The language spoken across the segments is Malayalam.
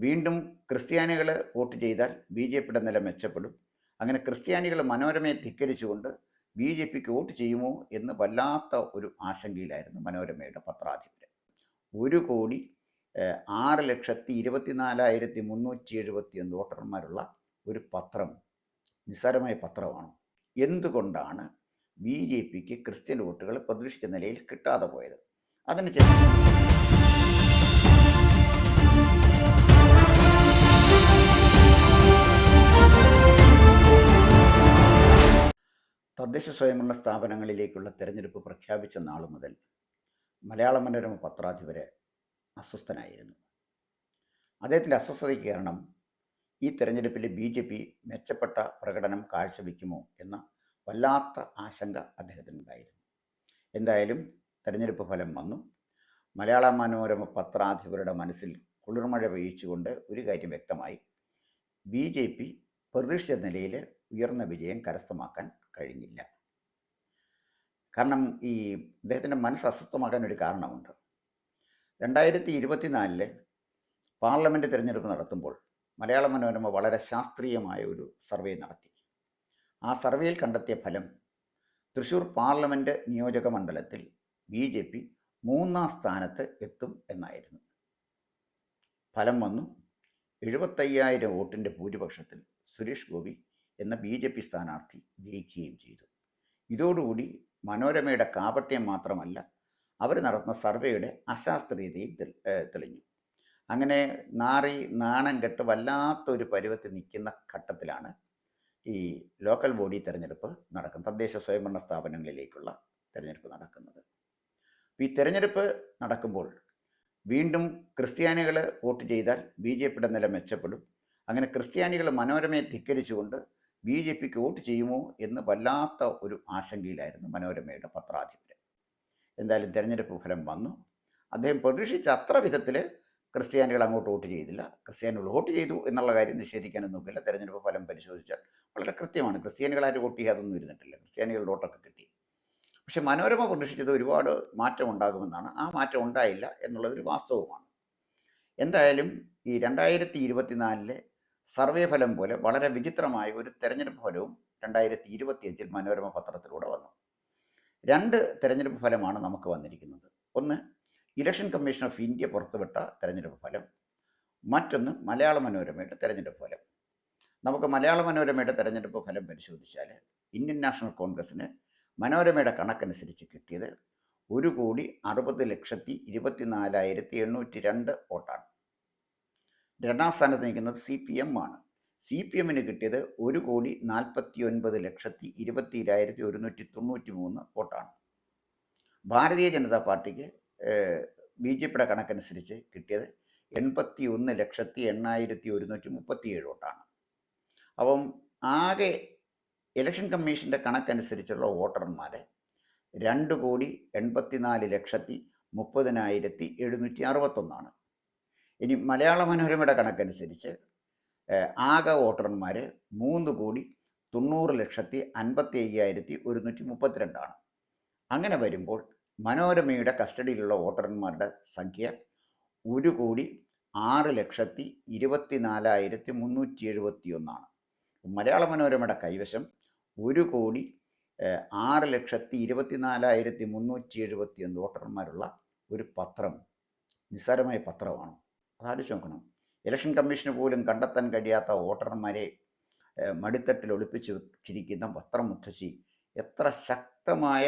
വീണ്ടും ക്രിസ്ത്യാനികൾ വോട്ട് ചെയ്താൽ ബി ജെ പിയുടെ നില മെച്ചപ്പെടും. അങ്ങനെ ക്രിസ്ത്യാനികൾ മനോരമയെ ധിക്കരിച്ചുകൊണ്ട് ബി ജെ പിക്ക് വോട്ട് ചെയ്യുമോ എന്ന് വല്ലാത്ത ഒരു ആശങ്കയിലായിരുന്നു മനോരമയുടെ പത്രാധിപർ. 1,06,24,371 വോട്ടർമാരുള്ള ഒരു പത്രം നിസ്സാരമായ പത്രമാണ്. എന്തുകൊണ്ടാണ് ബി ജെ പിക്ക് ക്രിസ്ത്യൻ വോട്ടുകൾ പ്രതീക്ഷിച്ച നിലയിൽ കിട്ടാതെ പോയത്? അതിന് തദ്ദേശ സ്വയംഭരണ സ്ഥാപനങ്ങളിലേക്കുള്ള തെരഞ്ഞെടുപ്പ് പ്രഖ്യാപിച്ച നാൾ മുതൽ മലയാള മനോരമ പത്രാധിപര് അസ്വസ്ഥനായിരുന്നു. അദ്ദേഹത്തിൻ്റെ അസ്വസ്ഥതയ്ക്ക് കാരണം ഈ തെരഞ്ഞെടുപ്പിൽ ബി ജെ പി മെച്ചപ്പെട്ട പ്രകടനം കാഴ്ചവെക്കുമോ എന്ന വല്ലാത്ത ആശങ്ക അദ്ദേഹത്തിനുണ്ടായിരുന്നു. എന്തായാലും തെരഞ്ഞെടുപ്പ് ഫലം വന്നു. മലയാള മനോരമ പത്രാധിപരുടെ മനസ്സിൽ കുളിർമഴ പെയ്യിച്ചുകൊണ്ട് ഒരു കാര്യം വ്യക്തമായി: ബി ജെ പി പ്രതീക്ഷിച്ച നിലയിൽ ഉയർന്ന വിജയം കരസ്ഥമാക്കാൻ കഴിഞ്ഞില്ല. കാരണം ഈ അദ്ദേഹത്തിൻ്റെ മനസ്സ് അസ്വസ്ഥമാകാൻ ഒരു കാരണമുണ്ട്. 2024 പാർലമെൻറ്റ് തിരഞ്ഞെടുപ്പ് നടത്തുമ്പോൾ മലയാള മനോരമ വളരെ ശാസ്ത്രീയമായ ഒരു സർവേ നടത്തി. ആ സർവേയിൽ കണ്ടെത്തിയ ഫലം തൃശ്ശൂർ പാർലമെൻറ്റ് നിയോജക മണ്ഡലത്തിൽ ബി ജെ പി 3-ാം സ്ഥാനത്ത് എത്തും എന്നായിരുന്നു. ഫലം വന്നു. 75,000 വോട്ടിൻ്റെ ഭൂരിപക്ഷത്തിൽ സുരേഷ് ഗോപി എന്ന ബി ജെ പി സ്ഥാനാർത്ഥി ജയിക്കുകയും ചെയ്തു. ഇതോടുകൂടി മനോരമയുടെ കാപട്യം മാത്രമല്ല, അവർ നടത്തുന്ന സർവേയുടെ അശാസ്ത്രീയതയും തെളിഞ്ഞു. അങ്ങനെ നാണം കെട്ട് വല്ലാത്തൊരു പരുവത്തിൽ നിൽക്കുന്ന ഘട്ടത്തിലാണ് ഈ ലോക്കൽ ബോഡി തെരഞ്ഞെടുപ്പ് നടക്കുന്നത്, തദ്ദേശ സ്വയംഭരണ സ്ഥാപനങ്ങളിലേക്കുള്ള തെരഞ്ഞെടുപ്പ് നടക്കുന്നത്. ഈ തെരഞ്ഞെടുപ്പ് നടക്കുമ്പോൾ വീണ്ടും ക്രിസ്ത്യാനികൾ വോട്ട് ചെയ്താൽ ബി ജെ പിയുടെ നില മെച്ചപ്പെടും. അങ്ങനെ ക്രിസ്ത്യാനികൾ മനോരമയെ ധിക്കരിച്ചുകൊണ്ട് ബി ജെ പിക്ക് വോട്ട് ചെയ്യുമോ എന്ന് വല്ലാത്ത ഒരു ആശങ്കയിലായിരുന്നു മനോരമയുടെ പത്രാധിപർ. എന്തായാലും തെരഞ്ഞെടുപ്പ് ഫലം വന്നു. അദ്ദേഹം പ്രതീക്ഷിച്ച അത്ര വിധത്തിൽ ക്രിസ്ത്യാനികൾ അങ്ങോട്ട് വോട്ട് ചെയ്തില്ല. ക്രിസ്ത്യാനികൾ വോട്ട് ചെയ്തു എന്നുള്ള കാര്യം നിഷേധിക്കാനൊന്നും നോക്കില്ല. തെരഞ്ഞെടുപ്പ് ഫലം പരിശോധിച്ചാൽ വളരെ കൃത്യമാണ്. ക്രിസ്ത്യാനികളാരും വോട്ട് ചെയ്യാതൊന്നും ഇരുന്നിട്ടില്ല. ക്രിസ്ത്യാനികളുടെ വോട്ടൊക്കെ കിട്ടി. പക്ഷെ മനോരമ പ്രതീക്ഷിച്ചത് ഒരുപാട് മാറ്റം ഉണ്ടാകുമെന്നാണ്. ആ മാറ്റം ഉണ്ടായില്ല എന്നുള്ളതൊരു വാസ്തവമാണ്. എന്തായാലും ഈ 2024 സർവേ ഫലം പോലെ വളരെ വിചിത്രമായ ഒരു തെരഞ്ഞെടുപ്പ് ഫലവും 2025 മനോരമ പത്രത്തിലൂടെ വന്നു. 2 തെരഞ്ഞെടുപ്പ് ഫലമാണ് നമുക്ക് വന്നിരിക്കുന്നത്. ഒന്ന് ഇലക്ഷൻ കമ്മീഷൻ ഓഫ് ഇന്ത്യ പുറത്തുവിട്ട തെരഞ്ഞെടുപ്പ് ഫലം, മറ്റൊന്ന് മലയാള മനോരമയുടെ തെരഞ്ഞെടുപ്പ് ഫലം. നമുക്ക് മലയാള മനോരമയുടെ തെരഞ്ഞെടുപ്പ് ഫലം പരിശോധിച്ചാൽ ഇന്ത്യൻ നാഷണൽ കോൺഗ്രസ്സിന് മനോരമയുടെ കണക്കനുസരിച്ച് കിട്ടിയത് 1,60,24,802 വോട്ടാണ്. 2-ാം സ്ഥാനത്ത് നിൽക്കുന്നത് CPM ആണ്. CPM-ന് കിട്ടിയത് 1,40,20,2193 വോട്ടാണ്. ഭാരതീയ ജനതാ പാർട്ടിക്ക് ബി ജെ പിയുടെ കണക്കനുസരിച്ച് കിട്ടിയത് 81,08,137 വോട്ടാണ്. അപ്പം ആകെ ഇലക്ഷൻ കമ്മീഷൻ്റെ കണക്കനുസരിച്ചുള്ള വോട്ടർമാർ 2,84,30,761. ഇനി മലയാള മനോരമയുടെ കണക്കനുസരിച്ച് ആകെ വോട്ടർമാർ 3,90,50,5132. അങ്ങനെ വരുമ്പോൾ മനോരമയുടെ കസ്റ്റഡിയിലുള്ള വോട്ടർമാരുടെ സംഖ്യ 1,06,24,371. മലയാള മനോരമയുടെ കൈവശം 1,06,24,371 വോട്ടർമാരുള്ള ഒരു പത്രം നിസ്സാരമായ പത്രമാണ്. അതാലോചിച്ച് നോക്കണം. ഇലക്ഷൻ കമ്മീഷന് പോലും കണ്ടെത്താൻ കഴിയാത്ത വോട്ടർമാരെ മടിത്തട്ടിൽ ഒളിപ്പിച്ച് വെച്ചിരിക്കുന്ന പത്രമുത്തശ്ശി എത്ര ശക്തമായ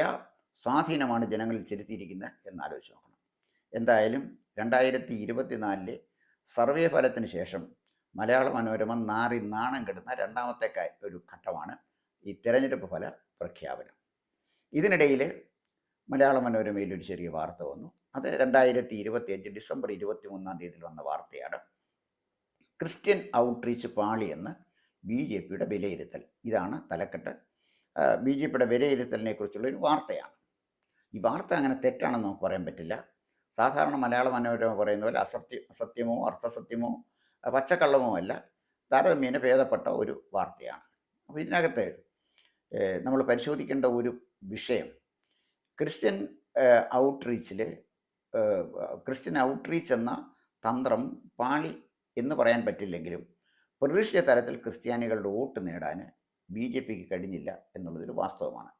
സ്വാധീനമാണ് ജനങ്ങളിൽ ചെലുത്തിയിരിക്കുന്നത് എന്നാലോചിച്ച് നോക്കണം. എന്തായാലും 2024 സർവേ ഫലത്തിന് ശേഷം മലയാള മനോരമ നാണം കെടുന്ന 2-ാമത്തെ ഒരു ഘട്ടമാണ് ഈ തെരഞ്ഞെടുപ്പ് ഫല പ്രഖ്യാപനം. ഇതിനിടയിൽ മലയാള മനോരമയിൽ ഒരു ചെറിയ വാർത്ത വന്നു. അത് 2025 ഡിസംബർ 23-ാം തീയതിയിൽ വന്ന വാർത്തയാണ്. ക്രിസ്ത്യൻ ഔട്ട്റീച്ച് പാളിയെന്ന് ബി ജെ പിയുടെ വിലയിരുത്തൽ. ഇതാണ് തലക്കെട്ട്. ബി ജെ പിയുടെ വിലയിരുത്തലിനെ കുറിച്ചുള്ളൊരു വാർത്തയാണ്. ഈ വാർത്ത അങ്ങനെ തെറ്റാണെന്ന് നമുക്ക് പറയാൻ പറ്റില്ല. സാധാരണ മലയാള മനോരമ പറയുന്ന പോലെ അസത്യമോ അർത്ഥസത്യമോ പച്ചക്കള്ളമോ അല്ല, താരതമ്യേന ഭേദപ്പെട്ട ഒരു വാർത്തയാണ്. അപ്പോൾ ഇതിനകത്ത് നമ്മൾ പരിശോധിക്കേണ്ട ഒരു വിഷയം, ക്രിസ്ത്യൻ ഔട്ട്റീച്ച് എന്ന തന്ത്രം പാളി എന്ന് പറയാൻ പറ്റില്ലെങ്കിലും പ്രതീക്ഷിച്ച തരത്തിൽ ക്രിസ്ത്യാനികളുടെ വോട്ട് നേടാൻ ബി ജെ പിക്ക് കഴിഞ്ഞില്ല എന്നുള്ളതൊരു വാസ്തവമാണ്.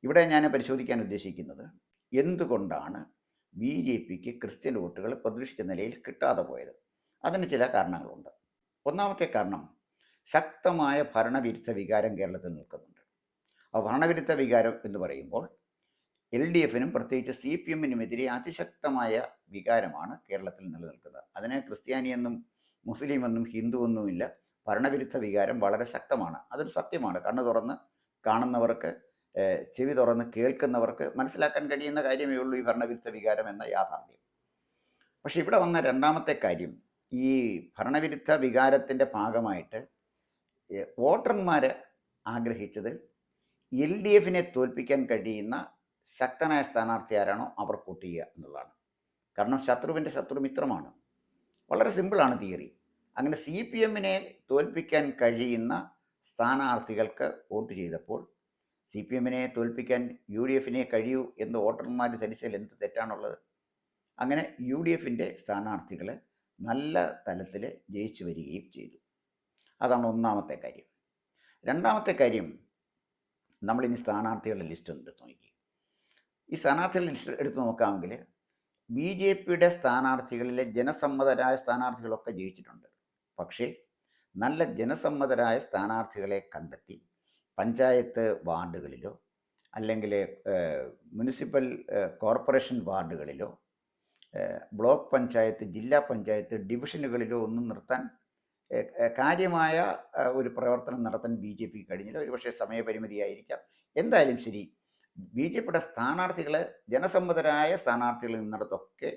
ഇവിടെ ഞാൻ പരിശോധിക്കാൻ ഉദ്ദേശിക്കുന്നത് എന്തുകൊണ്ടാണ് ബി ജെ പിക്ക് ക്രിസ്ത്യൻ വോട്ടുകൾ പ്രതീക്ഷിച്ച നിലയിൽ കിട്ടാതെ പോയത്. അതിന് ചില കാരണങ്ങളുണ്ട്. ഒന്നാമത്തെ കാരണം ശക്തമായ ഭരണവിരുദ്ധ വികാരം കേരളത്തിൽ നിൽക്കുന്നുണ്ട്. ആ ഭരണവിരുദ്ധ വികാരം എന്ന് പറയുമ്പോൾ എൽ ഡി എഫിനും പ്രത്യേകിച്ച് സി പി എമ്മിനുമെതിരെ അതിശക്തമായ വികാരമാണ് കേരളത്തിൽ നിലനിൽക്കുന്നത്. അതിനെ ക്രിസ്ത്യാനിയെന്നും മുസ്ലിമെന്നും ഹിന്ദുവെന്നുമില്ല, ഭരണവിരുദ്ധ വികാരം വളരെ ശക്തമാണ്. അതൊരു സത്യമാണ്. കണ്ണു തുറന്ന് കാണുന്നവർക്ക്, ചെവി തുറന്ന് കേൾക്കുന്നവർക്ക് മനസ്സിലാക്കാൻ കഴിയുന്ന കാര്യമേ ഉള്ളൂ ഈ ഭരണവിരുദ്ധ വികാരം എന്ന യാഥാർത്ഥ്യം. പക്ഷെ ഇവിടെ വന്ന രണ്ടാമത്തെ കാര്യം, ഈ ഭരണവിരുദ്ധ വികാരത്തിൻ്റെ ഭാഗമായിട്ട് വോട്ടർമാർ ആഗ്രഹിച്ചത് എൽ ഡി എഫിനെ തോൽപ്പിക്കാൻ കഴിയുന്ന ശക്തനായ സ്ഥാനാർത്ഥി ആരാണോ അവർ വോട്ട് ചെയ്യുക എന്നുള്ളതാണ്. കാരണം ശത്രുവിൻ്റെ ശത്രു മിത്രമാണ്. വളരെ സിമ്പിളാണ് തിയറി. അങ്ങനെ സി പി എമ്മിനെ തോൽപ്പിക്കാൻ കഴിയുന്ന സ്ഥാനാർത്ഥികൾക്ക് വോട്ട് ചെയ്തപ്പോൾ സി പി എമ്മിനെ തോൽപ്പിക്കാൻ യു ഡി എഫിനെ കഴിയൂ എന്ന് വോട്ടർമാർ ധരിച്ചാൽ എന്ത് തെറ്റാണുള്ളത്? അങ്ങനെ യു ഡി എഫിൻ്റെ സ്ഥാനാർത്ഥികൾ നല്ല തലത്തിൽ ജയിച്ചു വരികയും ചെയ്തു. അതാണ് ഒന്നാമത്തെ കാര്യം. രണ്ടാമത്തെ കാര്യം, നമ്മളിനി സ്ഥാനാർത്ഥികളുടെ ലിസ്റ്റ് എടുത്ത് നോക്കി. ഈ സ്ഥാനാർത്ഥികളുടെ ലിസ്റ്റ് എടുത്ത് നോക്കാമെങ്കിൽ ബി ജെ പിയുടെ സ്ഥാനാർത്ഥികളിലെ ജനസമ്മതരായ സ്ഥാനാർത്ഥികളൊക്കെ ജയിച്ചിട്ടുണ്ട്. പക്ഷേ നല്ല ജനസമ്മതരായ സ്ഥാനാർത്ഥികളെ കണ്ടെത്തി പഞ്ചായത്ത് വാർഡുകളിലോ അല്ലെങ്കിൽ മുനിസിപ്പൽ കോർപ്പറേഷൻ വാർഡുകളിലോ ബ്ലോക്ക് പഞ്ചായത്ത്, ജില്ലാ പഞ്ചായത്ത്, ഡിവിഷനുകളിലോ ഒന്നും നിർത്താൻ കാര്യമായ ഒരു പ്രവർത്തനം നടത്താൻ ബി ജെ പിക്ക് കഴിഞ്ഞില്ല. ഒരുപക്ഷെ സമയപരിമിതിയായിരിക്കാം. എന്തായാലും ശരി, ബി ജെ പിയുടെ സ്ഥാനാർത്ഥികൾ ജനസമ്മതരായ സ്ഥാനാർത്ഥികളിൽ നിന്നിടത്തൊക്കെ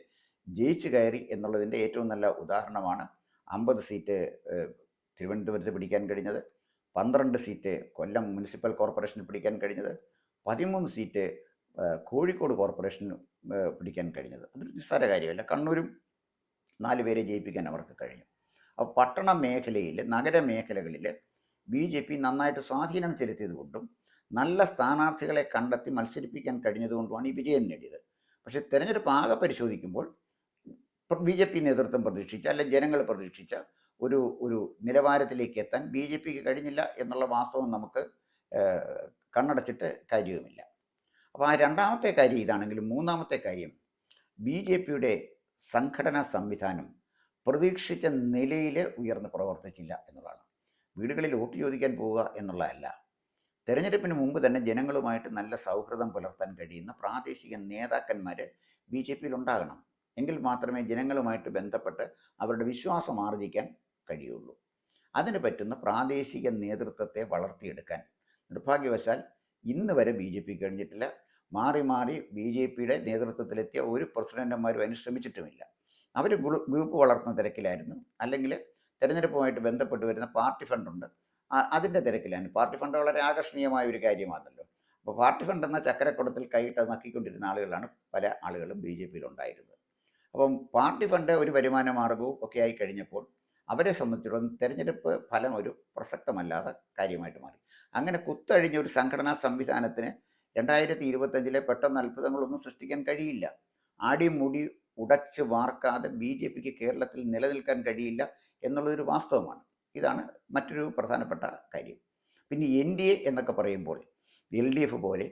ജയിച്ചു കയറി എന്നുള്ളതിൻ്റെ ഏറ്റവും നല്ല ഉദാഹരണമാണ് 50 സീറ്റ് തിരുവനന്തപുരത്ത് പിടിക്കാൻ കഴിഞ്ഞത്, 12 സീറ്റ് കൊല്ലം മുനിസിപ്പൽ കോർപ്പറേഷന് പിടിക്കാൻ കഴിഞ്ഞത്, 13 സീറ്റ് കോഴിക്കോട് കോർപ്പറേഷന് പിടിക്കാൻ കഴിഞ്ഞത്. അതൊരു നിസ്സാര കാര്യമല്ല. കണ്ണൂരും 4 പേരെ ജയിപ്പിക്കാൻ അവർക്ക് കഴിഞ്ഞു. അപ്പോൾ പട്ടണ മേഖലയിൽ, നഗരമേഖലകളിൽ ബി ജെ പി നന്നായിട്ട് സ്വാധീനം ചെലുത്തിയത് കൊണ്ടും നല്ല സ്ഥാനാർത്ഥികളെ കണ്ടെത്തി മത്സരിപ്പിക്കാൻ കഴിഞ്ഞതുകൊണ്ടുമാണ് ഈ വിജയം നേടിയത്. പക്ഷേ തെരഞ്ഞെടുപ്പ് ആകെ പരിശോധിക്കുമ്പോൾ ബി ജെ പി നേതൃത്വം പ്രതീക്ഷിച്ച, അല്ലെങ്കിൽ ജനങ്ങൾ പ്രതീക്ഷിച്ച ഒരു നിലവാരത്തിലേക്ക് എത്താൻ ബി ജെ പിക്ക് കഴിഞ്ഞില്ല എന്നുള്ള വാസ്തവം നമുക്ക് കണ്ണടച്ചിട്ട് കാര്യവുമില്ല. അപ്പോൾ ആ രണ്ടാമത്തെ കാര്യം ഇതാണെങ്കിലും മൂന്നാമത്തെ കാര്യം, ബി ജെ പിയുടെ സംഘടനാ സംവിധാനം പ്രതീക്ഷിച്ച നിലയിൽ ഉയർന്ന് പ്രവർത്തിച്ചില്ല എന്നുള്ളതാണ്. വീടുകളിൽ വോട്ട് ചോദിക്കാൻ പോവുക എന്നുള്ളതല്ല, തെരഞ്ഞെടുപ്പിന് മുമ്പ് തന്നെ ജനങ്ങളുമായിട്ട് നല്ല സൗഹൃദം പുലർത്താൻ കഴിയുന്ന പ്രാദേശിക നേതാക്കന്മാർ ബി ജെ പിയിൽ ഉണ്ടാകണം. എങ്കിൽ മാത്രമേ ജനങ്ങളുമായിട്ട് ബന്ധപ്പെട്ട് അവരുടെ വിശ്വാസം ആർജിക്കാൻ കഴിയുള്ളൂ. അതിന് പറ്റുന്ന പ്രാദേശിക നേതൃത്വത്തെ വളർത്തിയെടുക്കാൻ നിർഭാഗ്യവശാൽ ഇന്ന് വരെ ബി ജെ പി കഴിഞ്ഞിട്ടില്ല. മാറി മാറി ബി ജെ പിയുടെ നേതൃത്വത്തിലെത്തിയ ഒരു പ്രസിഡന്റുമാരും അതിന് ശ്രമിച്ചിട്ടുമില്ല. അവർ ഗ്രൂപ്പ് വളർത്തുന്ന തിരക്കിലായിരുന്നു, അല്ലെങ്കിൽ തെരഞ്ഞെടുപ്പുമായിട്ട് ബന്ധപ്പെട്ട് വരുന്ന പാർട്ടി ഫണ്ടുണ്ട്, അതിൻ്റെ തിരക്കിലാണ്. പാർട്ടി ഫണ്ട് വളരെ ആകർഷണീയമായ ഒരു കാര്യമാണല്ലോ. അപ്പോൾ പാർട്ടി ഫണ്ട് എന്ന ചക്കരക്കുടത്തിൽ കൈയിട്ട് നക്കിക്കൊണ്ടിരുന്ന ആളുകളാണ് പല ആളുകളും ബി ജെ പിയിൽ ഉണ്ടായിരുന്നത്. അപ്പം പാർട്ടി ഫണ്ട് ഒരു വരുമാന മാർഗവും ഒക്കെ ആയി കഴിഞ്ഞപ്പോൾ അവരെ സംബന്ധിച്ചിടത്തോളം തെരഞ്ഞെടുപ്പ് ഫലം ഒരു പ്രസക്തമല്ലാത്ത കാര്യമായിട്ട് മാറി. അങ്ങനെ കുത്തഴിഞ്ഞ ഒരു സംഘടനാ സംവിധാനത്തിന് 2025 പെട്ടെന്ന് അത്ഭുതങ്ങളൊന്നും സൃഷ്ടിക്കാൻ കഴിയില്ല. ആടിമുടി ഉടച്ച് വാർക്കാതെ ബി ജെ പിക്ക് കേരളത്തിൽ നിലനിൽക്കാൻ കഴിയില്ല എന്നുള്ളതൊരു വാസ്തവമാണ്. ഇതാണ് മറ്റൊരു പ്രധാനപ്പെട്ട കാര്യം. പിന്നെ എൻ ഡി എ എന്നൊക്കെ പറയുമ്പോൾ എൽ ഡി എഫ് പോലെ,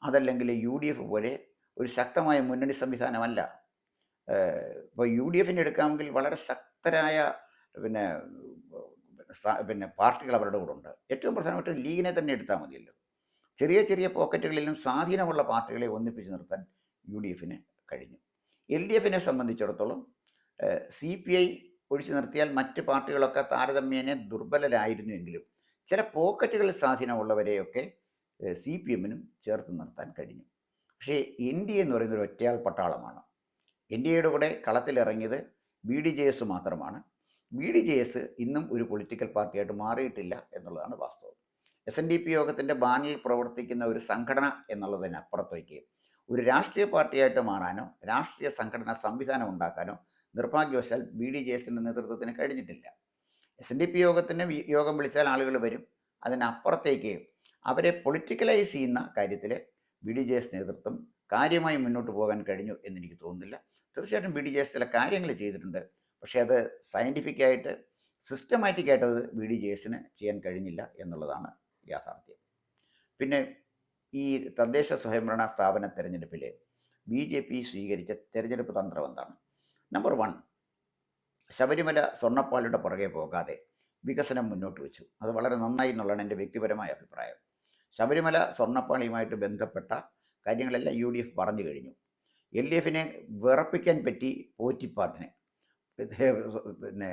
അതല്ലെങ്കിൽ യു ഡി എഫ് പോലെ ഒരു ശക്തമായ മുന്നണി സംവിധാനമല്ല. ഇപ്പോൾ യു ഡി എഫിനെ എടുക്കാമെങ്കിൽ വളരെ ശക്തരായ പിന്നെ പാർട്ടികൾ അവരുടെ കൂടെ ഉണ്ട്. ഏറ്റവും പ്രധാനപ്പെട്ട ലീഗിനെ തന്നെ എടുത്താൽ മതിയല്ലോ. ചെറിയ ചെറിയ പോക്കറ്റുകളിലും സ്വാധീനമുള്ള പാർട്ടികളെ ഒന്നിപ്പിച്ച് നിർത്താൻ യു ഡി എഫിന് കഴിഞ്ഞു. എൽ ഡി എഫിനെ സംബന്ധിച്ചിടത്തോളം സി പി ഐ ഒഴിച്ചു നിർത്തിയാൽ മറ്റ് പാർട്ടികളൊക്കെ താരതമ്യേന ദുർബലരായിരുന്നുവെങ്കിലും ചില പോക്കറ്റുകളിൽ സ്വാധീനമുള്ളവരെയൊക്കെ സി പി എമ്മിനും ചേർത്ത് നിർത്താൻ കഴിഞ്ഞു. പക്ഷേ എൻ ഡി എ എന്ന് പറയുന്നത് ഒരു ഒറ്റയാൾ പട്ടാളമാണ്. എൻ ഡി എയുടെ കൂടെ കളത്തിലിറങ്ങിയത് ബി ഡി ജെ എസ് മാത്രമാണ്. ബി ഡി ജെ എസ് ഇന്നും ഒരു പൊളിറ്റിക്കൽ പാർട്ടിയായിട്ട് മാറിയിട്ടില്ല എന്നുള്ളതാണ് വാസ്തവം. എസ് എൻ ഡി പി യോഗത്തിൻ്റെ ബാനിൽ പ്രവർത്തിക്കുന്ന ഒരു സംഘടന എന്നുള്ളതിനപ്പുറത്തേക്ക് ഒരു രാഷ്ട്രീയ പാർട്ടിയായിട്ട് മാറാനോ രാഷ്ട്രീയ സംഘടനാ സംവിധാനം ഉണ്ടാക്കാനോ നിർഭാഗ്യവശാൽ ബി ഡി ജെ എസിൻ്റെ നേതൃത്വത്തിന് കഴിഞ്ഞിട്ടില്ല. എസ് എൻ ഡി പി യോഗം വിളിച്ചാൽ ആളുകൾ വരും. അതിനപ്പുറത്തേക്ക് അവരെ പൊളിറ്റിക്കലൈസ് ചെയ്യുന്ന കാര്യത്തിൽ ബി ഡി ജെ എസ് നേതൃത്വം കാര്യമായി മുന്നോട്ട് പോകാൻ കഴിഞ്ഞു എന്നെനിക്ക് തോന്നുന്നില്ല. തീർച്ചയായിട്ടും ബി ഡി ജെ എസ് ചില കാര്യങ്ങൾ ചെയ്തിട്ടുണ്ട്. പക്ഷേ അത് സയൻറ്റിഫിക്കായിട്ട് സിസ്റ്റമാറ്റിക്കായിട്ട് അത് BDJSന് ചെയ്യാൻ കഴിഞ്ഞില്ല എന്നുള്ളതാണ് യാഥാർത്ഥ്യം. പിന്നെ ഈ തദ്ദേശ സ്വയംഭരണ സ്ഥാപന തെരഞ്ഞെടുപ്പിൽ BJP സ്വീകരിച്ച തെരഞ്ഞെടുപ്പ് തന്ത്രം എന്താണ്? നമ്പർ 1, ശബരിമല സ്വർണ്ണപ്പാളിയുടെ പുറകെ പോകാതെ വികസനം മുന്നോട്ട് വെച്ചു. അത് വളരെ നന്നായി എന്നുള്ളതാണ് എൻ്റെ വ്യക്തിപരമായ അഭിപ്രായം. ശബരിമല സ്വർണ്ണപ്പാളിയുമായിട്ട് ബന്ധപ്പെട്ട കാര്യങ്ങളെല്ലാം UDF പറഞ്ഞു കഴിഞ്ഞു. LDFനെ വിറപ്പിക്കാൻ പറ്റി പോറ്റിപ്പാട്ടിന്. പിന്നെ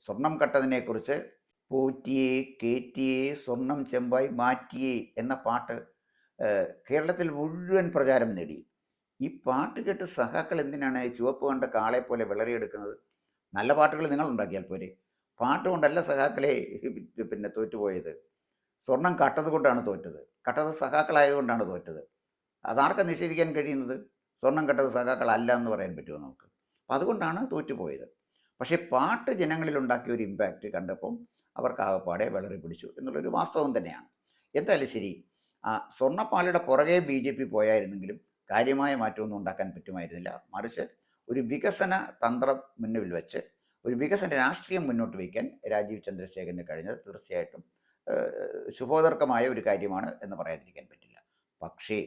സ്വർണം കട്ടതിനെക്കുറിച്ച് പോറ്റിയെ കേറ്റിയെ സ്വർണം ചെമ്പായി മാറ്റിയേ എന്ന പാട്ട് കേരളത്തിൽ മുഴുവൻ പ്രചാരം നേടി. ഈ പാട്ട് കേട്ട് സഖാക്കൾ എന്തിനാണ് ചുവപ്പ് കണ്ട കാളെ പോലെ വിളറിയെടുക്കുന്നത്? നല്ല പാട്ടുകൾ നിങ്ങൾ ഉണ്ടാക്കിയാൽ പോരെ. പാട്ട് കൊണ്ടല്ല സഖാക്കളെ പിന്നെ തോറ്റുപോയത്. സ്വർണം കട്ടത് കൊണ്ടാണ് തോറ്റത്. കട്ടത് സഖാക്കളായതുകൊണ്ടാണ് തോറ്റത്. അതാർക്കാ നിഷേധിക്കാൻ കഴിയുന്നത്? സ്വർണം കട്ടത് സഖാക്കളല്ല എന്ന് പറയാൻ പറ്റുമോ നമുക്ക്? അപ്പം അതുകൊണ്ടാണ് തോറ്റുപോയത്. പക്ഷേ പാട്ട് ജനങ്ങളിൽ ഉണ്ടാക്കിയ ഒരു ഇമ്പാക്റ്റ് കണ്ടപ്പം അവർക്ക് ആകപ്പാടെ വിളറി പിടിച്ചു എന്നുള്ളൊരു വാസ്തവം തന്നെയാണ്. എന്തായാലും ശരി, സ്വർണ്ണപ്പാളിയുടെ പുറകെ BJP പോയായിരുന്നെങ്കിലും കാര്യമായ മാറ്റമൊന്നും ഉണ്ടാക്കാൻ പറ്റുമായിരുന്നില്ല. മറിച്ച് ഒരു വികസന തന്ത്രം മുന്നിൽ വെച്ച് ഒരു വികസന രാഷ്ട്രീയം മുന്നോട്ട് വയ്ക്കാൻ രാജീവ് ചന്ദ്രശേഖരന് കഴിഞ്ഞത് തീർച്ചയായിട്ടും ശുഭോദർക്കമായ ഒരു കാര്യമാണ് എന്ന് പറയാതിരിക്കാൻ പറ്റില്ല. പക്ഷേ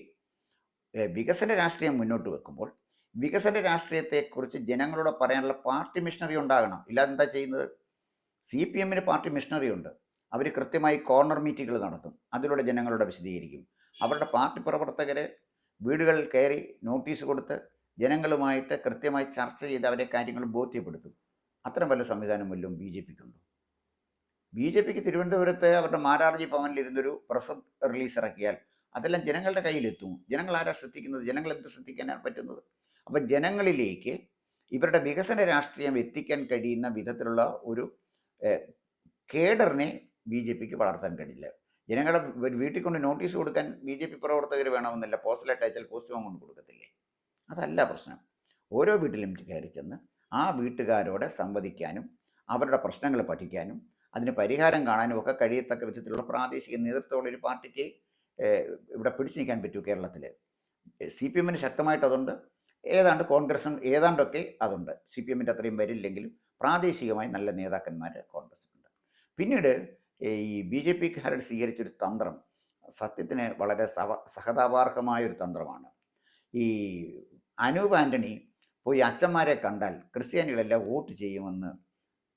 വികസന രാഷ്ട്രീയം മുന്നോട്ട് വെക്കുമ്പോൾ വികസന രാഷ്ട്രീയത്തെക്കുറിച്ച് ജനങ്ങളോട് പറയാനുള്ള പാർട്ടി മിഷണറി ഉണ്ടാകണം. ഇല്ലാതെ എന്താ ചെയ്യുന്നത്? CPMന് പാർട്ടി മിഷണറി ഉണ്ട്. അവർ കൃത്യമായി കോർണർ മീറ്റിങ്ങുകൾ നടത്തും. അതിലൂടെ ജനങ്ങളോട് വിശദീകരിക്കും. അവരുടെ പാർട്ടി പ്രവർത്തകരെ വീടുകളിൽ കയറി നോട്ടീസ് കൊടുത്ത് ജനങ്ങളുമായിട്ട് കൃത്യമായി ചർച്ച ചെയ്ത് അവരെ കാര്യങ്ങൾ ബോധ്യപ്പെടുത്തും. അത്തരം വല്ല സംവിധാനം വല്ലതും BJPക്കുണ്ടോ? BJPക്ക് തിരുവനന്തപുരത്ത് അവരുടെ മാരാർജി ഭവനിലിരുന്നൊരു പ്രസ് റിലീസ് ഇറക്കിയാൽ അതെല്ലാം ജനങ്ങളുടെ കയ്യിലെത്തും. ജനങ്ങൾ ആരാ ശ്രദ്ധിക്കുന്നത്? ജനങ്ങൾ എന്ത് ശ്രദ്ധിക്കാനാണ് പറ്റുന്നത്? അപ്പം ജനങ്ങളിലേക്ക് ഇവരുടെ വികസന രാഷ്ട്രീയം എത്തിക്കാൻ കഴിയുന്ന വിധത്തിലുള്ള ഒരു കേഡറിനെ BJPക്ക് വളർത്താൻ കഴിയില്ല. ജനങ്ങളുടെ വീട്ടിൽ കൊണ്ട് നോട്ടീസ് കൊടുക്കാൻ BJP പ്രവർത്തകർ വേണമെന്നില്ല. പോസ്റ്റലായിട്ട് അയച്ചാൽ പോസ്റ്റ് കൊണ്ട് കൊടുക്കത്തില്ലേ? അതല്ല പ്രശ്നം. ഓരോ വീട്ടിലും കയറി ചെന്ന് ആ വീട്ടുകാരോട് സംവദിക്കാനും അവരുടെ പ്രശ്നങ്ങൾ പഠിക്കാനും അതിന് പരിഹാരം കാണാനും ഒക്കെ കഴിയത്തക്ക വിധത്തിലുള്ള പ്രാദേശിക നേതൃത്വമുള്ള ഒരു പാർട്ടിക്ക് ഇവിടെ പിടിച്ചു നിൽക്കാൻ പറ്റൂ കേരളത്തിൽ. CPMന് ശക്തമായിട്ട് അതുണ്ട്. ഏതാണ്ട് കോൺഗ്രസും ഏതാണ്ടൊക്കെ അതുണ്ട്. CPMൻ്റെ അത്രയും വരില്ലെങ്കിലും പ്രാദേശികമായി നല്ല നേതാക്കന്മാർ കോൺഗ്രസിലുണ്ട്. പിന്നീട് ഈ BJPക്കാരുടെ സ്വീകരിച്ചൊരു തന്ത്രം സത്യത്തിന് വളരെ സഹതാപാർഹമായൊരു തന്ത്രമാണ്. ഈ അനൂപ് ആൻ്റണി പോയി അച്ഛന്മാരെ കണ്ടാൽ ക്രിസ്ത്യാനികളെല്ലാം വോട്ട് ചെയ്യുമെന്ന്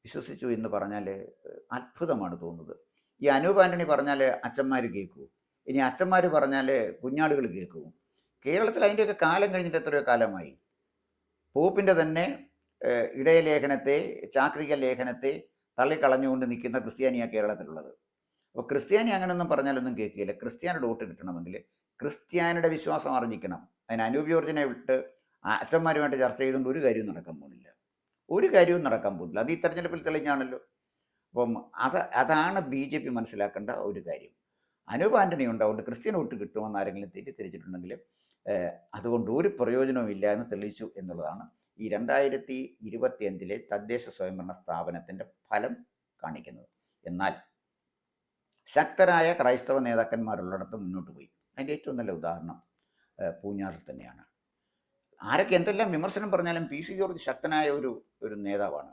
വിശ്വസിച്ചു എന്ന് പറഞ്ഞാൽ അത്ഭുതമാണ് തോന്നുന്നത്. ഈ അനൂപ് ആൻ്റണി പറഞ്ഞാൽ അച്ഛന്മാർ കേൾക്കൂ, ഇനി അച്ഛന്മാർ പറഞ്ഞാൽ കുഞ്ഞാടുകൾ കേൾക്കൂ. കേരളത്തിൽ അതിൻ്റെയൊക്കെ കാലം കഴിഞ്ഞിട്ട് എത്രയോ കാലമായി. പോപ്പിൻ്റെ തന്നെ ഇടയലേഖനത്തെ ചാക്രിക ലേഖനത്തെ തള്ളിക്കളഞ്ഞുകൊണ്ട് നിൽക്കുന്ന ക്രിസ്ത്യാനിയാണ് കേരളത്തിലുള്ളത്. അപ്പോൾ ക്രിസ്ത്യാനി അങ്ങനെയൊന്നും പറഞ്ഞാലൊന്നും കേൾക്കുകയില്ല. ക്രിസ്ത്യാനിയുടെ വോട്ട് കിട്ടണമെങ്കിൽ ക്രിസ്ത്യാനിയുടെ വിശ്വാസം ആർജിക്കണം. അതിന് അനൂപ് ജോർജിനെ വിട്ട് അച്ഛന്മാരുമായിട്ട് ചർച്ച ചെയ്തുകൊണ്ട് ഒരു കാര്യവും നടക്കാൻ പോകുന്നില്ല. ഒരു കാര്യവും നടക്കാൻ പോകുന്നില്ല. അത് ഈ തെരഞ്ഞെടുപ്പിൽ തെളിഞ്ഞാണല്ലോ. അപ്പം അതാണ് BJP മനസ്സിലാക്കേണ്ട ഒരു കാര്യം. അനൂപ് ആൻ്റണി ഉണ്ടാവുകൊണ്ട് ക്രിസ്ത്യൻ വോട്ട് കിട്ടുമെന്ന് ആരെങ്കിലും തെറ്റിദ്ധരിച്ചിട്ടുണ്ടെങ്കിൽ അതുകൊണ്ട് ഒരു പ്രയോജനവും ഇല്ല എന്ന് തെളിയിച്ചു എന്നുള്ളതാണ് ഈ 2025 തദ്ദേശ സ്വയംഭരണ സ്ഥാപനത്തിൻ്റെ ഫലം കാണിക്കുന്നത്. എന്നാൽ ശക്തരായ ക്രൈസ്തവ നേതാക്കന്മാരുള്ളിടത്ത് മുന്നോട്ട് പോയി. അതിൻ്റെ ഏറ്റവും നല്ല ഉദാഹരണം പൂഞ്ഞാറിൽ തന്നെയാണ്. ആരൊക്കെ എന്തെല്ലാം വിമർശനം പറഞ്ഞാലും PC ജോർജ് ശക്തനായ ഒരു നേതാവാണ്.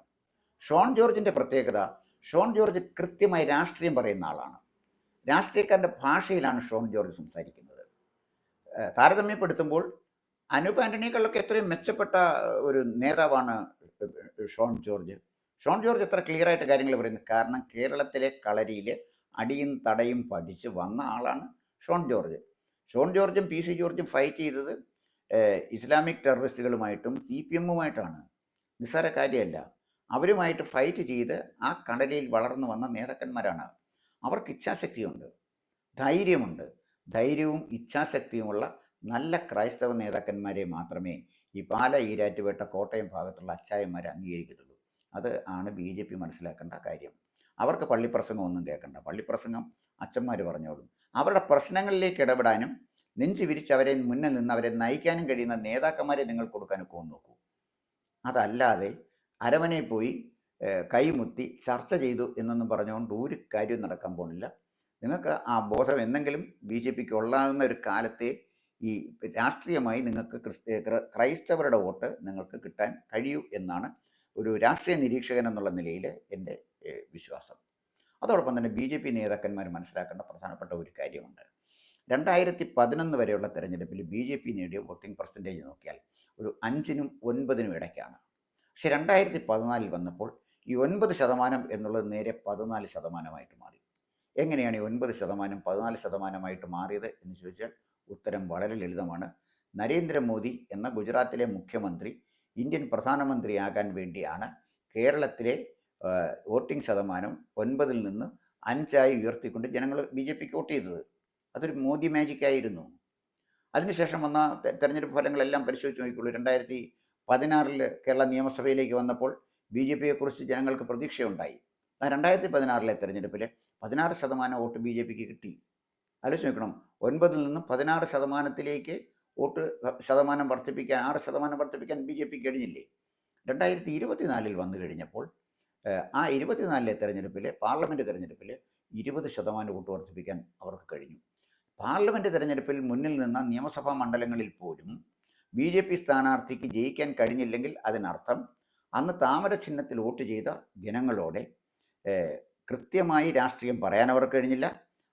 ഷോൺ ജോർജിൻ്റെ പ്രത്യേകത, ഷോൺ ജോർജ് കൃത്യമായി രാഷ്ട്രീയം പറയുന്ന ആളാണ്. രാഷ്ട്രീയക്കാരൻ്റെ ഭാഷയിലാണ് ഷോൺ ജോർജ് സംസാരിക്കുന്നത്. താരതമ്യപ്പെടുത്തുമ്പോൾ അനൂപ് ആൻ്റണിയേക്കാളൊക്കെ എത്രയും മെച്ചപ്പെട്ട ഒരു നേതാവാണ് ഷോൺ ജോർജ്. ഷോൺ ജോർജ് എത്ര ക്ലിയറായിട്ട് കാര്യങ്ങൾ പറയുന്നത്? കാരണം കേരളത്തിലെ കളരിയിൽ അടിയും തടയും പഠിച്ച് വന്ന ആളാണ് ഷോൺ ജോർജ്. ഷോൺ ജോർജും PC ജോർജും ഫൈറ്റ് ചെയ്തത് ഇസ്ലാമിക് ടെററിസ്റ്റുകളുമായിട്ടും CPMുമായിട്ടാണ്. നിസ്സാര കാര്യമല്ല. അവരുമായിട്ട് ഫൈറ്റ് ചെയ്ത് ആ കടലിൽ വളർന്നു വന്ന നേതാക്കന്മാരാണ്. അവർക്ക് ഇച്ഛാശക്തിയുണ്ട്, ധൈര്യമുണ്ട്. ധൈര്യവും ഇച്ഛാശക്തിയുമുള്ള നല്ല ക്രൈസ്തവ നേതാക്കന്മാരെ മാത്രമേ ഈ പാല, ഈരാറ്റുപേട്ട, കോട്ടയം ഭാഗത്തുള്ള അച്ചായന്മാരെ അംഗീകരിക്കത്തുള്ളൂ. അത് ആണ് BJP മനസ്സിലാക്കേണ്ട കാര്യം. അവർക്ക് പള്ളിപ്രസംഗം ഒന്നും കേൾക്കണ്ട. പള്ളിപ്രസംഗം അച്ഛന്മാർ പറഞ്ഞോളും. അവരുടെ പ്രശ്നങ്ങളിലേക്ക് ഇടപെടാനും നെഞ്ചു വിരിച്ച് അവരെ മുന്നിൽ നിന്ന് അവരെ നയിക്കാനും കഴിയുന്ന നേതാക്കന്മാരെ നിങ്ങൾ കൊടുക്കാനൊക്കെ ഒന്ന് നോക്കൂ. അതല്ലാതെ അരമനയിൽ പോയി കൈമുത്തി ചർച്ച ചെയ്തു എന്നൊന്നും പറഞ്ഞുകൊണ്ട് ഒരു കാര്യവും നടക്കാൻ പോകുന്നില്ല. നിങ്ങൾക്ക് ആ ബോധം എന്തെങ്കിലും BJPക്ക് ഉള്ളാകുന്ന ഒരു കാലത്തെ ഈ രാഷ്ട്രീയമായി നിങ്ങൾക്ക് ക്രൈസ്തവരുടെ വോട്ട് നിങ്ങൾക്ക് കിട്ടാൻ കഴിയൂ എന്നാണ് ഒരു രാഷ്ട്രീയ നിരീക്ഷകൻ എന്നുള്ള നിലയിൽ എൻ്റെ വിശ്വാസം. അതോടൊപ്പം തന്നെ BJP നേതാക്കന്മാർ മനസ്സിലാക്കേണ്ട പ്രധാനപ്പെട്ട ഒരു കാര്യമുണ്ട്. 2011 വരെയുള്ള തെരഞ്ഞെടുപ്പിൽ BJP നേടിയ വോട്ടിംഗ് പെർസെൻറ്റേജ് നോക്കിയാൽ ഒരു 5നും 9നും ഇടയ്ക്കാണ്. പക്ഷേ 2014 വന്നപ്പോൾ ഈ 9% എന്നുള്ളത് നേരെ 14% മാറി. എങ്ങനെയാണ് ഈ 9% 14% മാറിയത് എന്ന് ചോദിച്ചാൽ ഉത്തരം വളരെ ലളിതമാണ്. നരേന്ദ്രമോദി എന്ന ഗുജറാത്തിലെ മുഖ്യമന്ത്രി ഇന്ത്യൻ പ്രധാനമന്ത്രിയാകാൻ വേണ്ടിയാണ് കേരളത്തിലെ വോട്ടിംഗ് ശതമാനം 9ൽ നിന്ന് 5ആയി ഉയർത്തിക്കൊണ്ട് ജനങ്ങൾ BJPക്ക് വോട്ട് ചെയ്തത്. അതൊരു മോദി മാജിക്കായിരുന്നു. അതിനുശേഷം വന്ന തെരഞ്ഞെടുപ്പ് ഫലങ്ങളെല്ലാം പരിശോധിച്ച് നോക്കിക്കോളൂ. 2016 കേരള നിയമസഭയിലേക്ക് വന്നപ്പോൾ BJPയെക്കുറിച്ച് ജനങ്ങൾക്ക് പ്രതീക്ഷയുണ്ടായി. ആ 2016 തെരഞ്ഞെടുപ്പിൽ 16% വോട്ട് BJPക്ക് കിട്ടി. ആലോചിച്ച് നോക്കണം, 9ൽ നിന്ന് 16%ത്തിലേക്ക് വോട്ട് ശതമാനം വർദ്ധിപ്പിക്കാൻ 6% വർദ്ധിപ്പിക്കാൻ BJPക്ക് കഴിഞ്ഞില്ലേ? 2024 വന്നു കഴിഞ്ഞപ്പോൾ ആ 24 തെരഞ്ഞെടുപ്പിൽ പാർലമെൻറ്റ് തെരഞ്ഞെടുപ്പിൽ 20% വോട്ട് വർദ്ധിപ്പിക്കാൻ അവർക്ക് കഴിഞ്ഞു. പാർലമെൻറ്റ് തെരഞ്ഞെടുപ്പിൽ മുന്നിൽ നിന്ന നിയമസഭാ മണ്ഡലങ്ങളിൽ പോലും BJP സ്ഥാനാർത്ഥിക്ക് ജയിക്കാൻ കഴിഞ്ഞില്ലെങ്കിൽ അതിനർത്ഥം അന്ന് താമര ചിഹ്നത്തിൽ വോട്ട് ചെയ്ത ജനങ്ങളോടെ കൃത്യമായി രാഷ്ട്രീയം പറയാൻ അവർക്ക് കഴിഞ്ഞില്ല.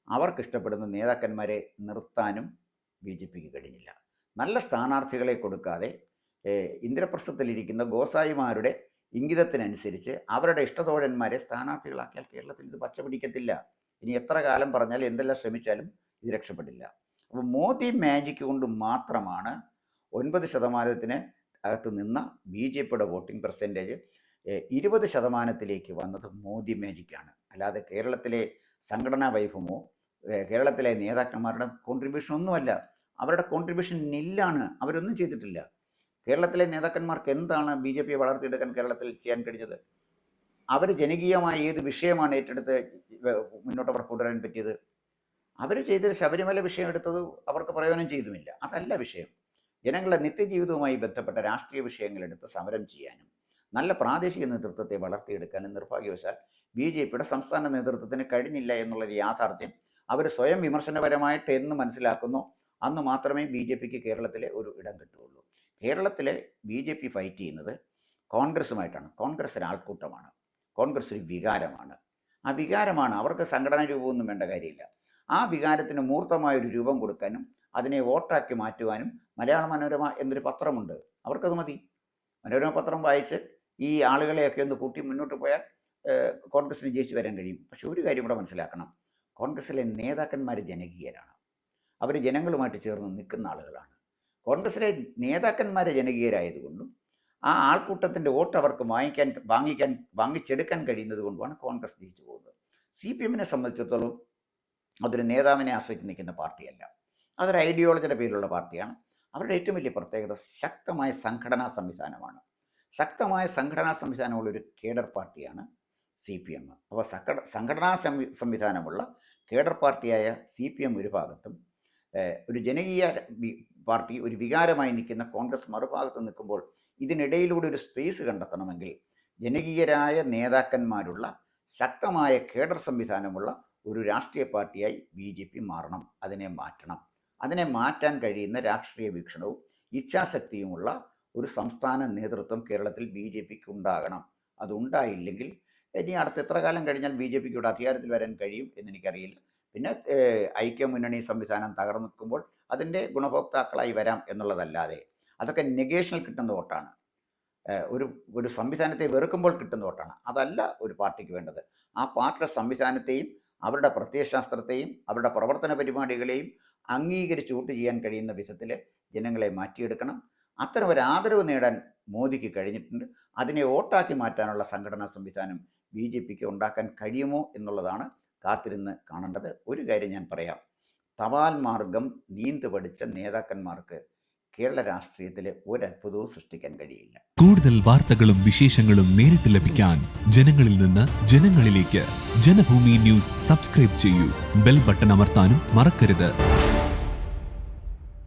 അവർക്കിഷ്ടപ്പെടുന്ന നേതാക്കന്മാരെ നിർത്താനും BJPക്ക് കഴിഞ്ഞില്ല. നല്ല സ്ഥാനാർത്ഥികളെ കൊടുക്കാതെ ഇന്ദ്രപ്രസ്ഥത്തിലിരിക്കുന്ന ഗോസായിമാരുടെ ഇംഗിതത്തിനനുസരിച്ച് അവരുടെ ഇഷ്ടതോഴന്മാരെ സ്ഥാനാർത്ഥികളാക്കിയാൽ കേരളത്തിൽ ഇത് പച്ച പിടിക്കത്തില്ല. ഇനി എത്ര കാലം പറഞ്ഞാലും എന്തെല്ലാം ശ്രമിച്ചാലും ഇത് രക്ഷപ്പെടില്ല. അപ്പോൾ മോദി മാജിക് കൊണ്ട് മാത്രമാണ് 9% അകത്ത് നിന്ന BJPയുടെ വോട്ടിംഗ് പെർസെൻറ്റേജ് 20%ത്തിലേക്ക് വന്നത്. മോദി മാജിക്കാണ്, അല്ലാതെ കേരളത്തിലെ സംഘടനാ വൈഭവമോ കേരളത്തിലെ നേതാക്കന്മാരുടെ കോൺട്രിബ്യൂഷൻ ഒന്നുമല്ല. അവരുടെ കോൺട്രിബ്യൂഷൻ നില്ലാണ്. അവരൊന്നും ചെയ്തിട്ടില്ല. കേരളത്തിലെ നേതാക്കന്മാർക്ക് എന്താണ് BJPയെ വളർത്തിയെടുക്കാൻ കേരളത്തിൽ ചെയ്യാൻ കഴിഞ്ഞത്? അവർ ജനകീയമായ ഏത് വിഷയമാണ് ഏറ്റെടുത്ത് മുന്നോട്ട് അവർ കൊണ്ടുവരാൻ പറ്റിയത്? അവർ ചെയ്ത ശബരിമല വിഷയം എടുത്തത് അവർക്ക് പ്രയോജനം ചെയ്തുമില്ല. അതല്ല വിഷയം. ജനങ്ങളുടെ നിത്യജീവിതവുമായി ബന്ധപ്പെട്ട രാഷ്ട്രീയ വിഷയങ്ങളെടുത്ത് സമരം ചെയ്യാനും നല്ല പ്രാദേശിക നേതൃത്വത്തെ വളർത്തിയെടുക്കാനും നിർഭാഗ്യവശാൽ BJPയുടെ സംസ്ഥാന നേതൃത്വത്തിന് കഴിഞ്ഞില്ല എന്നുള്ളൊരു യാഥാർത്ഥ്യം അവർ സ്വയം വിമർശനപരമായിട്ട് എന്ന് മനസ്സിലാക്കുന്നു അന്ന് മാത്രമേ BJPക്ക് കേരളത്തിലെ ഒരു ഇടം കിട്ടുകയുള്ളൂ. കേരളത്തിലെ BJP ഫൈറ്റ് ചെയ്യുന്നത് കോൺഗ്രസുമായിട്ടാണ്. കോൺഗ്രസ് ഒരു ആൾക്കൂട്ടമാണ്. കോൺഗ്രസ് ഒരു വികാരമാണ്. ആ വികാരമാണ്. അവർക്ക് സംഘടനാ രൂപമൊന്നും വേണ്ട കാര്യമില്ല. ആ വികാരത്തിന് മൂർത്തമായൊരു രൂപം കൊടുക്കാനും അതിനെ വോട്ടാക്കി മാറ്റുവാനും മലയാള മനോരമ എന്നൊരു പത്രമുണ്ട്. അവർക്കത് മതി. മനോരമ പത്രം വായിച്ച് ഈ ആളുകളെയൊക്കെ ഒന്ന് കൂട്ടി മുന്നോട്ട് പോയാൽ കോൺഗ്രസിന് ജയിച്ചു വരാൻ കഴിയും. പക്ഷെ ഒരു കാര്യം കൂടെ മനസ്സിലാക്കണം, കോൺഗ്രസിലെ നേതാക്കന്മാർ ജനകീയരാണ്. അവർ ജനങ്ങളുമായിട്ട് ചേർന്ന് നിൽക്കുന്ന ആളുകളാണ്. കോൺഗ്രസിലെ നേതാക്കന്മാർ ജനകീയരായതുകൊണ്ടും ആ ആൾക്കൂട്ടത്തിൻ്റെ വോട്ട് അവർക്ക് വാങ്ങിച്ചെടുക്കാൻ കഴിയുന്നത് കൊണ്ടുമാണ് കോൺഗ്രസ് ജയിച്ചു പോകുന്നത്. CPMനെ സംബന്ധിച്ചിടത്തോളം അതൊരു നേതാവിനെ ആശ്രയിച്ച് നിൽക്കുന്ന പാർട്ടിയല്ല. അതൊരു ഐഡിയോളജിയുടെ പേരിലുള്ള പാർട്ടിയാണ്. അവരുടെ ഏറ്റവും വലിയ പ്രത്യേകത ശക്തമായ സംഘടനാ സംവിധാനമാണ്. ശക്തമായ സംഘടനാ സംവിധാനമുള്ളൊരു കേഡർ പാർട്ടിയാണ് CPM. അപ്പോൾ സംഘടനാ സംവിധാനമുള്ള കേഡർ പാർട്ടിയായ CPM ഒരു ഭാഗത്തും ഒരു ജനകീയ പാർട്ടി ഒരു വികാരമായി നിൽക്കുന്ന കോൺഗ്രസ് മറുഭാഗത്ത് നിൽക്കുമ്പോൾ ഇതിനിടയിലൂടെ ഒരു സ്പേസ് കണ്ടെത്തണമെങ്കിൽ ജനകീയരായ നേതാക്കന്മാരുള്ള ശക്തമായ കേഡർ സംവിധാനമുള്ള ഒരു രാഷ്ട്രീയ പാർട്ടിയായി BJP മാറണം. അതിനെ മാറ്റണം. അതിനെ മാറ്റാൻ കഴിയുന്ന രാഷ്ട്രീയ വീക്ഷണവും ഇച്ഛാശക്തിയുമുള്ള ഒരു സംസ്ഥാന നേതൃത്വം കേരളത്തിൽ BJPക്ക് ഉണ്ടാകണം. അതുണ്ടായില്ലെങ്കിൽ ഇനി അടുത്ത എത്ര കാലം കഴിഞ്ഞാൽ BJPക്ക് ഇവിടെ അധികാരത്തിൽ വരാൻ കഴിയും എന്നെനിക്കറിയില്ല. പിന്നെ ഐക്യമുന്നണി സംവിധാനം തകർന്നു നിൽക്കുമ്പോൾ അതിൻ്റെ ഗുണഭോക്താക്കളായി വരാം എന്നുള്ളതല്ലാതെ അതൊക്കെ നെഗേഷനിൽ കിട്ടുന്ന വോട്ടാണ്. ഒരു സംവിധാനത്തെ വെറുക്കുമ്പോൾ കിട്ടുന്ന വോട്ടാണ്. അതല്ല ഒരു പാർട്ടിക്ക് വേണ്ടത്. ആ പാർട്ടിയുടെ സംവിധാനത്തെയും അവരുടെ പ്രത്യയശാസ്ത്രത്തെയും അവരുടെ പ്രവർത്തന പരിപാടികളെയും അംഗീകരിച്ച് വോട്ട് ചെയ്യാൻ കഴിയുന്ന വിധത്തിൽ ജനങ്ങളെ മാറ്റിയെടുക്കണം. അത്തരം ഒരു ആദരവ് നേടാൻ മോദിക്ക് കഴിഞ്ഞിട്ടുണ്ട്. അതിനെ വോട്ടാക്കി മാറ്റാനുള്ള സംഘടനാ സംവിധാനം BJPക്ക് ഉണ്ടാക്കാൻ കഴിയുമോ എന്നുള്ളതാണ് കാത്തിരുന്ന് കാണേണ്ടത്. ഒരു കാര്യം ഞാൻ പറയാം, തപാൽ മാർഗം നീന്തു പഠിച്ച നേതാക്കന്മാർക്ക് കേരള രാഷ്ട്രീയത്തിൽ ഒരത്ഭുതവും സൃഷ്ടിക്കാൻ കഴിയില്ല. കൂടുതൽ വാർത്തകളും വിശേഷങ്ങളും നേരിട്ട് ലഭിക്കാൻ ജനങ്ങളിൽ നിന്ന് ജനങ്ങളിലേക്ക് ജനഭൂമി ന്യൂസ് സബ്സ്ക്രൈബ് ചെയ്യൂ. ബെൽ ബട്ടൺ അമർത്താനും മറക്കരുത്.